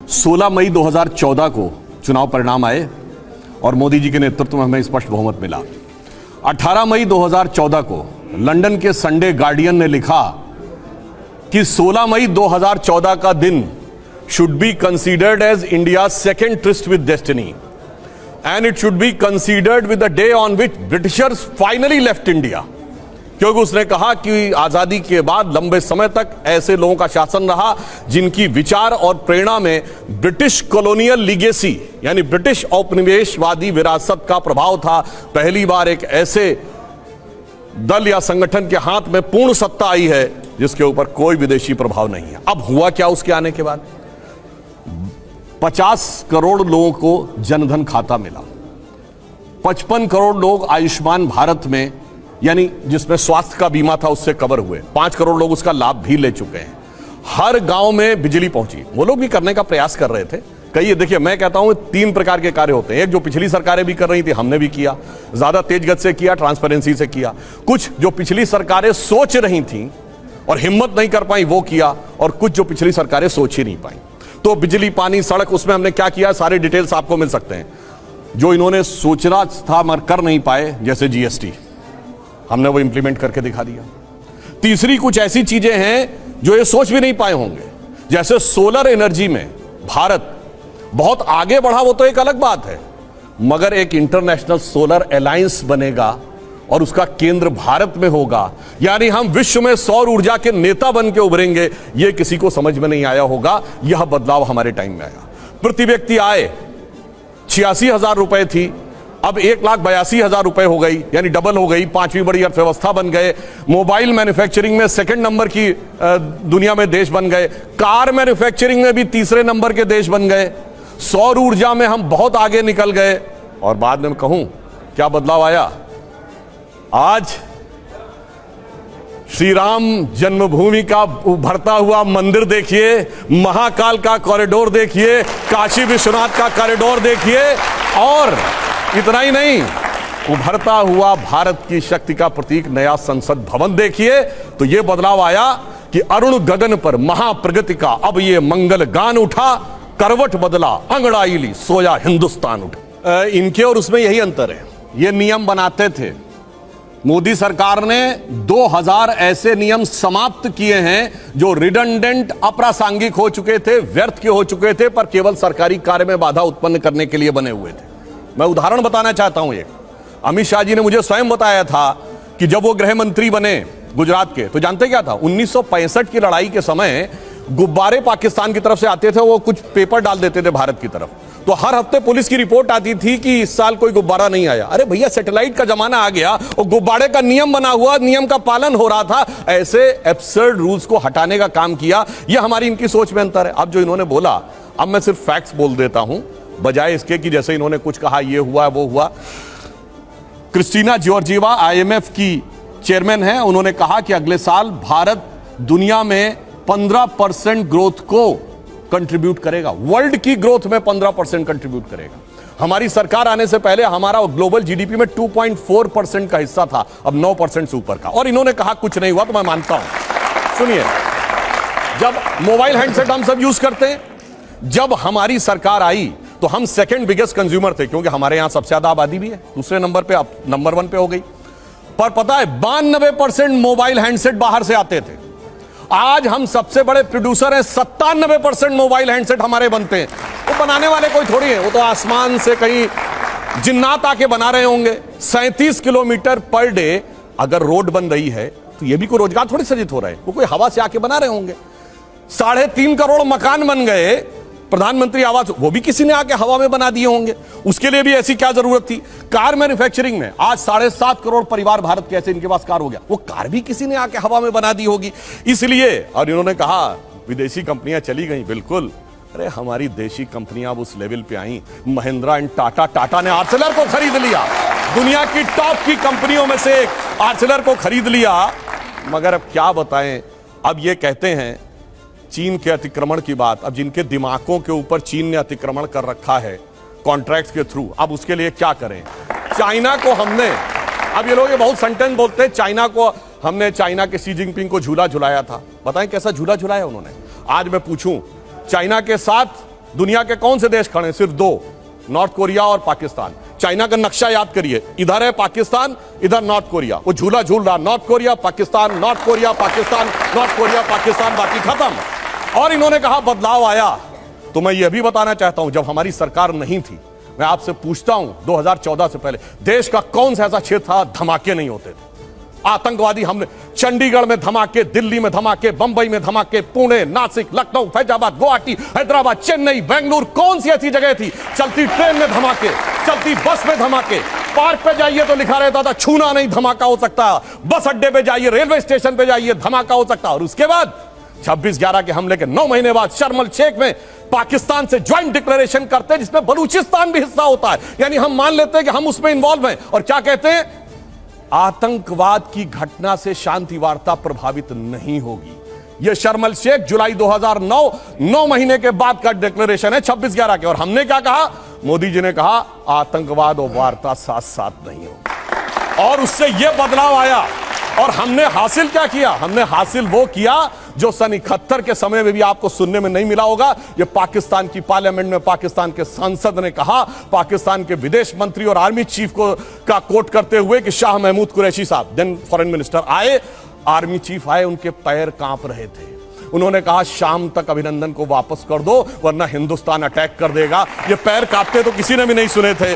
16 मई 2014 को चुनाव परिणाम आए और मोदी जी के नेतृत्व में हमें स्पष्ट बहुमत मिला। 18 मई 2014 को लंदन के संडे गार्डियन ने लिखा कि 16 मई 2014 का दिन should be considered as India second tryst with destiny and it should be considered with the day on which Britishers finally left India. क्योंकि उसने कहा कि आजादी के बाद लंबे समय तक ऐसे लोगों का शासन रहा जिनकी विचार और प्रेरणा में ब्रिटिश कॉलोनियल लीगेसी यानी ब्रिटिश औपनिवेशवादी विरासत का प्रभाव था। पहली बार एक ऐसे दल या संगठन के हाथ में पूर्ण सत्ता आई है जिसके ऊपर कोई विदेशी प्रभाव नहीं है। अब हुआ क्या उसके आने के बाद? 50 करोड़ लोगों को जनधन खाता मिला, 55 करोड़ लोग आयुष्मान भारत में यानी जिसमें स्वास्थ्य का बीमा था उससे कवर हुए, 5 करोड़ लोग उसका लाभ भी ले चुके हैं। हर गांव में बिजली पहुंची। वो लोग भी करने का प्रयास कर रहे थे। कई देखिए, मैं कहता हूं 3 प्रकार के कार्य होते हैं। एक जो पिछली सरकारें भी कर रही थी, हमने भी किया, ज्यादा तेज गति से किया, ट्रांसपेरेंसी से किया। कुछ जो पिछली सरकारें सोच रही थी और हिम्मत नहीं कर पाई वो किया, और कुछ जो पिछली सरकारें सोच ही नहीं पाई। तो बिजली, पानी, सड़क, उसमें हमने क्या किया, सारे डिटेल्स आपको मिल सकते हैं। जो इन्होंने सोचना था मगर कर नहीं पाए, जैसे जीएसटी, हमने वो इंप्लीमेंट करके दिखा दिया। तीसरी कुछ ऐसी चीजें हैं जो ये सोच भी नहीं पाए होंगे, जैसे सोलर एनर्जी में भारत बहुत आगे बढ़ा, वो तो एक अलग बात है, मगर एक इंटरनेशनल सोलर अलायंस बनेगा और उसका केंद्र भारत में होगा, यानी हम विश्व में सौर ऊर्जा के नेता बन के उभरेंगे। यह किसी को समझ में नहीं आया होगा। यह बदलाव हमारे टाइम में आया। प्रति व्यक्ति आय 86,000 रुपए थी, अब 1,82,000 रुपए हो गई, यानी डबल हो गई। 5वीं बड़ी अर्थव्यवस्था बन गए। मोबाइल मैन्युफैक्चरिंग में 2nd नंबर की दुनिया में देश बन गए। कार मैन्युफैक्चरिंग में भी 3रे नंबर के देश बन गए। सौर ऊर्जा में हम बहुत आगे निकल गए। और बाद में कहूं क्या बदलाव आया? आज श्री राम जन्मभूमि का उभरता हुआ मंदिर देखिए, महाकाल का कॉरिडोर देखिए, काशी विश्वनाथ का कॉरिडोर देखिए, और इतना ही नहीं, उभरता हुआ भारत की शक्ति का प्रतीक नया संसद भवन देखिए। तो यह बदलाव आया कि अरुण गगन पर महाप्रगति का अब ये मंगल गान उठा, करवट बदला अंगड़ाई ली, सोया हिंदुस्तान उठा। इनके और उसमें यही अंतर है। ये नियम बनाते थे, मोदी सरकार ने 2000 ऐसे नियम समाप्त किए हैं जो रिडंडेंट, अप्रासंगिक हो चुके थे, व्यर्थ के हो चुके थे, पर केवल सरकारी कार्य में बाधा उत्पन्न करने के लिए बने हुए थे। मैं उदाहरण बताना चाहता हूं। एक अमित शाह जी ने मुझे स्वयं बताया था कि जब वो गृह मंत्री बने गुजरात के, तो जानते क्या था? 1965 की लड़ाई के समय गुब्बारे पाकिस्तान की तरफ से आते थे, वो कुछ पेपर डाल देते थे भारत की तरफ, तो हर हफ्ते पुलिस की रिपोर्ट आती थी कि इस साल कोई गुब्बारा नहीं आया। अरे भैया, सैटेलाइट का जमाना आ गया और गुब्बारे का नियम बना हुआ, नियम का पालन हो रहा था। ऐसे एब्सर्ड रूल्स को हटाने का काम किया। यह हमारी इनकी सोच में अंतर है। अब जो इन्होंने बोला, अब मैं सिर्फ फैक्ट्स बोल देता हूं, बजाय इसके कि जैसे इन्होंने कुछ कहा ये हुआ वो हुआ। क्रिस्टीना जॉर्जिवा IMF की चेयरमैन है, उन्होंने कहा कि अगले साल भारत दुनिया में 15% ग्रोथ को कंट्रीब्यूट करेगा, वर्ल्ड की ग्रोथ में 15% कंट्रीब्यूट करेगा। हमारी सरकार आने से पहले हमारा ग्लोबल GDP में 2.4% का हिस्सा था, अब 9% से ऊपर का। और इन्होंने कहा कुछ नहीं हुआ, तो मैं मानता हूं। सुनिए, जब मोबाइल हैंडसेट हम सब यूज करते हैं, जब हमारी सरकार आई तो हम 2nd बिगेस्ट कंज्यूमर थे, क्योंकि हमारे यहां सबसे ज्यादा आबादी भी है। दूसरे नंबर पे, अब नंबर 1 पे हो गई। पर पता है 92% मोबाइल हैंडसेट बाहर से आते थे। आज हम सबसे बड़े प्रोड्यूसर हैं, 97% मोबाइल हैंडसेट हमारे बनते हैं। वो बनाने वाले कोई थोड़ी है, वो तो आसमान से कहीं जिन्नात आके बना रहे होंगे। 37 किलोमीटर पर डे अगर रोड बन रही है तो ये भी कोई रोजगार थोड़ी सृजित हो रहा है, वो कोई हवा से आके बना रहे होंगे। 3.5 करोड़ मकान बन गए, प्रधानमंत्री आवास, वो भी किसी ने आके हवा में बना दिए होंगे। उसके लिए भी ऐसी क्या जरूरत थी? कार मैन्युफैक्चरिंग में आज 7.5 करोड़ परिवार भारत के ऐसे इनके पास कार हो गया, वो कार भी किसी ने आके हवा में बना दी होगी। इसलिए, और इन्होंने कहा विदेशी कंपनियां चली गई, बिल्कुल। अरे हमारी देशी कंपनियां अब उस लेवल पे आई। महिंद्रा एंड टाटा ने आर्सेलर को खरीद लिया, दुनिया की टॉप की कंपनियों में से एक आर्सेलर को खरीद लिया। मगर अब क्या बताएं, अब ये कहते हैं चीन के अतिक्रमण की बात। अब जिनके दिमागों के ऊपर चीन ने अतिक्रमण कर रखा है कॉन्ट्रैक्ट्स के थ्रू, अब उसके लिए क्या करें? चाइना को हमने, अब ये लोग ये बहुत सेंटेंस बोलते हैं, चाइना के शी जिनपिंग को झूला झुलाया था। बताएं कैसा झूला झुलाया उन्होंने? आज मैं पूछूं, चाइना के साथ दुनिया के कौन से देश खड़े हैं? सिर्फ दो, नॉर्थ कोरिया और पाकिस्तान। चाइना का नक्शा याद करिए, इधर है पाकिस्तान, इधर नॉर्थ कोरिया। वो झूला झूल रहा, north Korea Pakistan, north Korea Pakistan, north Korea Pakistan, बाकी खत्म। और इन्होंने कहा बदलाव आया। तो मैं ये भी बताना चाहता हूं, जब हमारी सरकार नहीं थी, मैं आपसे पूछता हूं 2014 से पहले देश का कौन सा ऐसा क्षेत्र था धमाके नहीं होते थे? आतंकवादी हमले, चंडीगढ़ में धमाके, दिल्ली में धमाके, बंबई में धमाके, पुणे, नासिक, लखनऊ, फैजाबाद, गुवाहाटी, हैदराबाद, चेन्नई, बेंगलुरु, कौन सी ऐसी जगह थी? चलती ट्रेन में धमाके, चलती बस में धमाके, पार्क पे जाइए तो लिखा रहता था छूना नहीं धमाका हो सकता, बस अड्डे पे जाइए, रेलवे स्टेशन पे जाइए धमाका हो सकता। और उसके बाद 26/11 के हमले के 9 महीने बाद शर्म एल शेख में पाकिस्तान से ज्वाइंट डिक्लेरेशन करते हैं जिसमें बलूचिस्तान भी हिस्सा होता है, यानी हम मान लेते हैं कि हम उसमें इन्वॉल्व हैं। और क्या कहते हैं? आतंकवाद की घटना से शांति वार्ता प्रभावित नहीं होगी। यह शर्म एल शेख जुलाई 2009 9 महीने के बाद का डिक्लेरेशन है 26/11 के। और हमने क्या कहा? मोदी जी ने कहा आतंकवाद और वार्ता साथ साथ नहीं होगी। और उससे यह बदलाव आया। और हमने हासिल क्या किया? हमने हासिल वो किया जो सन 71 के समय में भी आपको सुनने में नहीं मिला होगा। ये पाकिस्तान की पार्लियामेंट में पाकिस्तान के सांसद ने कहा, पाकिस्तान के विदेश मंत्री और आर्मी चीफ को का कोट करते हुए कि शाह महमूद कुरैशी साहब, देन फॉरेन मिनिस्टर, आए, आर्मी चीफ आए, उनके पैर कांप रहे थे। उन्होंने कहा शाम तक अभिनंदन को वापस कर दो वरना हिंदुस्तान अटैक कर देगा। ये पैर कांपते तो किसी ने भी नहीं सुने थे।